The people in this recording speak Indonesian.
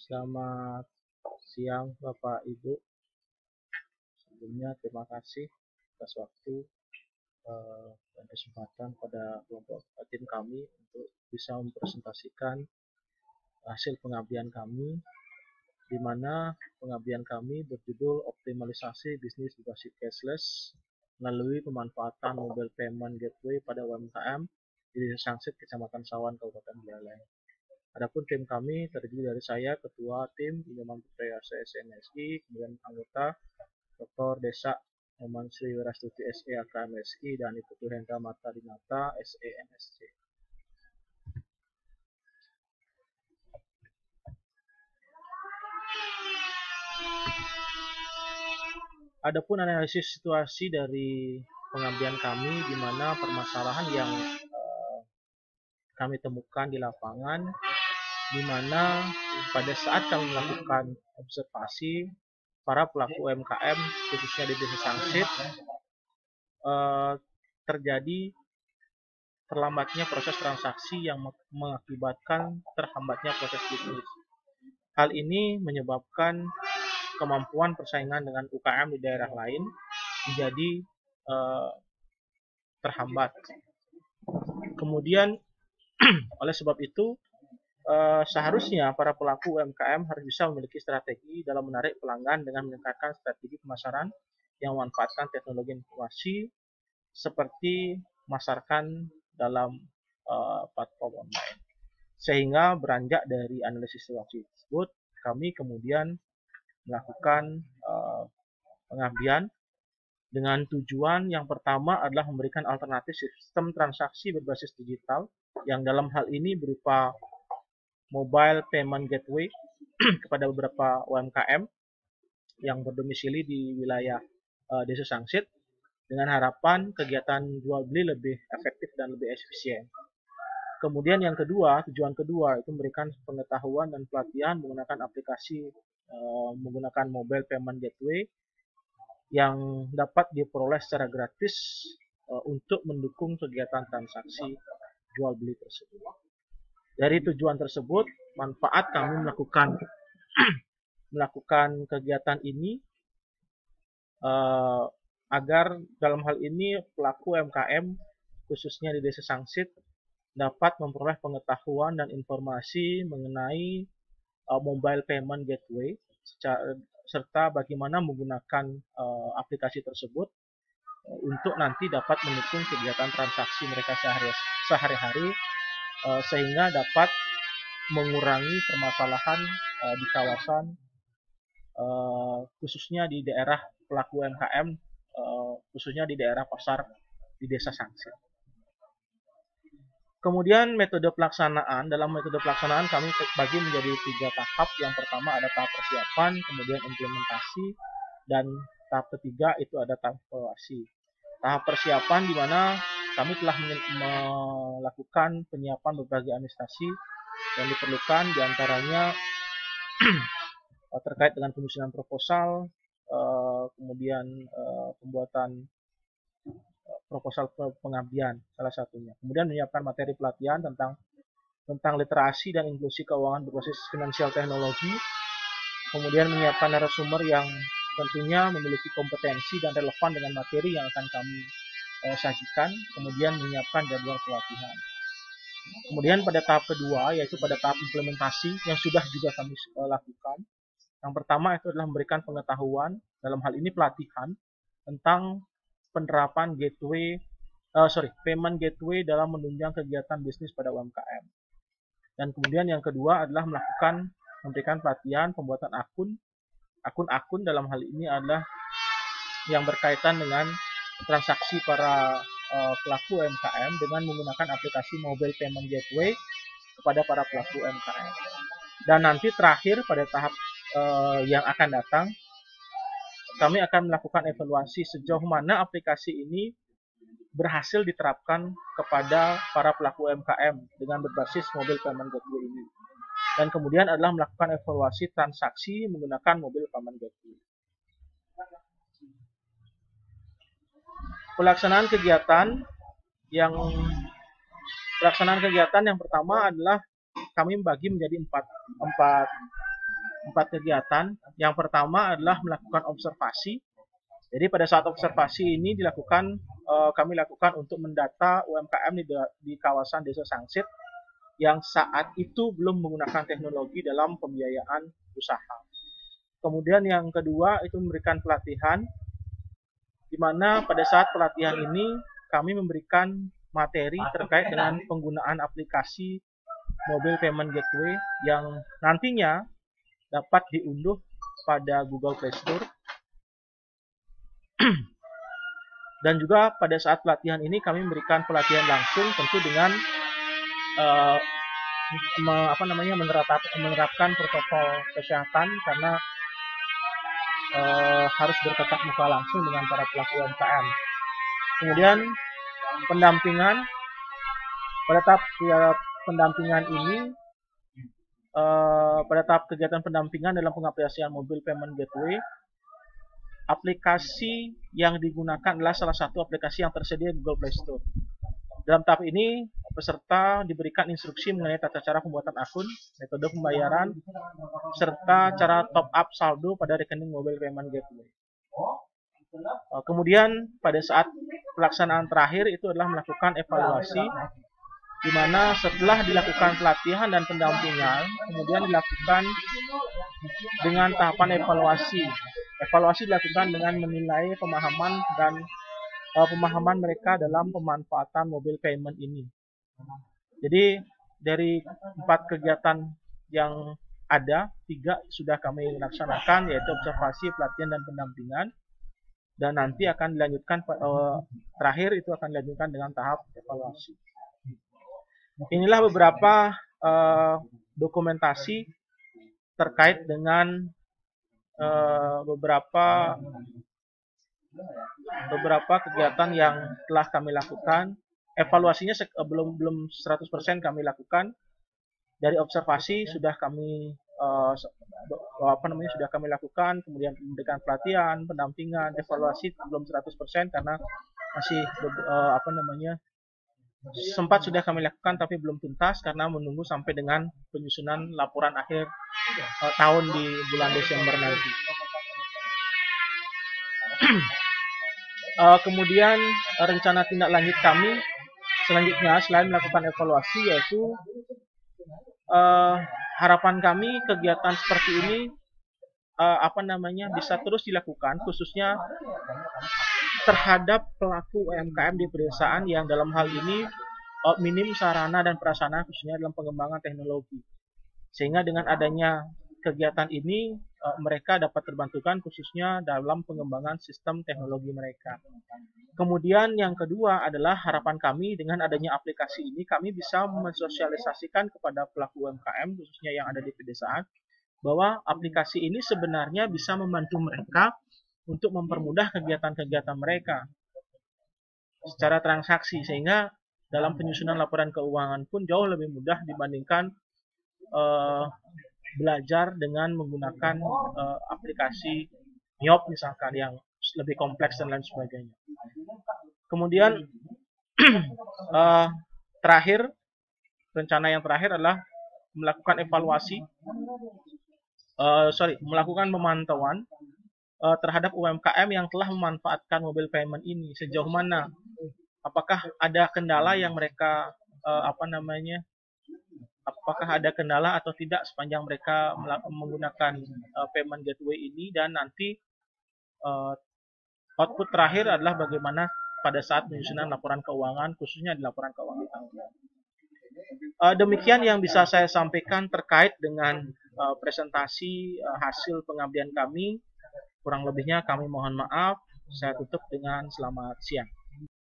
Selamat siang Bapak Ibu. Sebelumnya terima kasih atas waktu dan kesempatan pada kelompok tim kami untuk bisa mempresentasikan hasil pengabdian kami, di mana pengabdian kami berjudul optimalisasi bisnis berbasis cashless melalui pemanfaatan mobile payment gateway pada UMKM di Desa Sangsit, Kecamatan Sawan, Kabupaten Buleleng. Adapun tim kami terdiri dari saya, Ketua Tim Pinjaman Putra SMSI, kemudian anggota Dr. Desa Muhammad Sri Wirastuti SE AKMSI dan Ibu Hendra Mata Dinata SE MSC. Adapun analisis situasi dari pengabdian kami, di mana permasalahan yang kami temukan di lapangan, di mana pada saat kami melakukan observasi para pelaku UMKM khususnya di Desa Sangsit, terjadi terlambatnya proses transaksi yang mengakibatkan terhambatnya proses bisnis. Hal ini menyebabkan kemampuan persaingan dengan UKM di daerah lain menjadi terhambat. Kemudian oleh sebab itu seharusnya para pelaku UMKM harus bisa memiliki strategi dalam menarik pelanggan dengan meningkatkan strategi pemasaran yang memanfaatkan teknologi informasi seperti memasarkan dalam platform online. Sehingga beranjak dari analisis situasi tersebut, kami kemudian melakukan pengabdian dengan tujuan yang pertama adalah memberikan alternatif sistem transaksi berbasis digital yang dalam hal ini berupa mobile payment gateway kepada beberapa UMKM yang berdomisili di wilayah Desa Sangsit dengan harapan kegiatan jual beli lebih efektif dan lebih efisien. Kemudian yang kedua, tujuan kedua itu memberikan pengetahuan dan pelatihan menggunakan aplikasi menggunakan mobile payment gateway yang dapat diperoleh secara gratis untuk mendukung kegiatan transaksi jual beli tersebut. Dari tujuan tersebut, manfaat kami melakukan kegiatan ini agar dalam hal ini pelaku UMKM khususnya di Desa Sangsit dapat memperoleh pengetahuan dan informasi mengenai mobile payment gateway serta bagaimana menggunakan aplikasi tersebut untuk nanti dapat mendukung kegiatan transaksi mereka sehari-hari sehingga dapat mengurangi permasalahan di kawasan khususnya di daerah pelaku UMKM khususnya di daerah pasar di Desa Sangsit. Kemudian metode pelaksanaan, dalam metode pelaksanaan kami bagi menjadi 3 tahap. Yang pertama ada tahap persiapan, kemudian implementasi, dan tahap ketiga itu ada tahap evaluasi. Tahap persiapan di mana kami telah melakukan penyiapan berbagai administrasi yang diperlukan, diantaranya terkait dengan penyusunan proposal, kemudian pembuatan proposal pengabdian salah satunya. Kemudian menyiapkan materi pelatihan tentang literasi dan inklusi keuangan berbasis finansial teknologi. Kemudian menyiapkan narasumber yang tentunya memiliki kompetensi dan relevan dengan materi yang akan kami sajikan. Kemudian menyiapkan jadwal pelatihan. Kemudian pada tahap kedua, yaitu pada tahap implementasi yang sudah juga kami lakukan. Yang pertama itu adalah memberikan pengetahuan, dalam hal ini pelatihan, tentang penerapan payment gateway dalam menunjang kegiatan bisnis pada UMKM. Dan kemudian yang kedua adalah memberikan pelatihan pembuatan akun dalam hal ini adalah yang berkaitan dengan transaksi para pelaku UMKM dengan menggunakan aplikasi mobile payment gateway kepada para pelaku UMKM. Dan nanti terakhir pada tahap yang akan datang, kami akan melakukan evaluasi sejauh mana aplikasi ini berhasil diterapkan kepada para pelaku UMKM dengan berbasis mobile payment gateway ini. Dan kemudian adalah melakukan evaluasi transaksi menggunakan mobile payment gateway. Pelaksanaan kegiatan yang pertama adalah kami membagi menjadi empat 4 kegiatan. Yang pertama adalah melakukan observasi. Jadi pada saat observasi ini dilakukan, kami lakukan untuk mendata UMKM di kawasan Desa Sangsit yang saat itu belum menggunakan teknologi dalam pembiayaan usaha. Kemudian yang kedua itu memberikan pelatihan, di mana pada saat pelatihan ini kami memberikan materi terkait dengan penggunaan aplikasi Mobile Payment Gateway yang nantinya dapat diunduh pada Google Play Store. Dan juga pada saat pelatihan ini kami memberikan pelatihan langsung, tentu dengan menerapkan protokol kesehatan, karena harus bertatap muka langsung dengan para pelaku UMKM. Kemudian pendampingan, pada tahap pendampingan ini, pada tahap kegiatan pendampingan dalam pengaplikasian Mobile Payment Gateway, aplikasi yang digunakan adalah salah satu aplikasi yang tersedia di Google Play Store. Dalam tahap ini, peserta diberikan instruksi mengenai tata cara pembuatan akun, metode pembayaran, serta cara top up saldo pada rekening Mobile Payment Gateway. Kemudian pada saat pelaksanaan terakhir itu adalah melakukan evaluasi, di mana setelah dilakukan pelatihan dan pendampingan, kemudian dilakukan dengan tahapan evaluasi. Evaluasi dilakukan dengan menilai pemahaman mereka dalam pemanfaatan mobile payment ini. Jadi dari 4 kegiatan yang ada, 3 sudah kami laksanakan, yaitu observasi, pelatihan, dan pendampingan. Dan nanti akan dilanjutkan, terakhir itu akan dilanjutkan dengan tahap evaluasi. Inilah beberapa dokumentasi terkait dengan beberapa kegiatan yang telah kami lakukan. Evaluasinya belum 100% kami lakukan. Dari observasi sudah kami sudah kami lakukan, kemudian memberikan pelatihan, pendampingan, evaluasi belum 100% karena masih sempat sudah kami lakukan tapi belum tuntas karena menunggu sampai dengan penyusunan laporan akhir tahun di bulan Desember nanti. Kemudian rencana tindak lanjut kami selanjutnya selain melakukan evaluasi, yaitu harapan kami kegiatan seperti ini bisa terus dilakukan, khususnya terhadap pelaku UMKM di pedesaan yang dalam hal ini minim sarana dan prasarana, khususnya dalam pengembangan teknologi. Sehingga dengan adanya kegiatan ini mereka dapat terbantukan khususnya dalam pengembangan sistem teknologi mereka. Kemudian yang kedua adalah harapan kami dengan adanya aplikasi ini kami bisa mensosialisasikan kepada pelaku UMKM khususnya yang ada di pedesaan bahwa aplikasi ini sebenarnya bisa membantu mereka untuk mempermudah kegiatan-kegiatan mereka secara transaksi, sehingga dalam penyusunan laporan keuangan pun jauh lebih mudah dibandingkan belajar dengan menggunakan aplikasi MIOP misalkan yang lebih kompleks dan lain sebagainya. Kemudian rencana yang terakhir adalah melakukan evaluasi, melakukan pemantauan terhadap UMKM yang telah memanfaatkan mobile payment ini, sejauh mana, apakah ada kendala yang mereka apakah ada kendala atau tidak sepanjang mereka menggunakan payment gateway ini, dan nanti output terakhir adalah bagaimana pada saat penyusunan laporan keuangan, khususnya di laporan keuangan tahunan. Demikian yang bisa saya sampaikan terkait dengan presentasi hasil pengabdian kami. Kurang lebihnya kami mohon maaf. Saya tutup dengan selamat siang.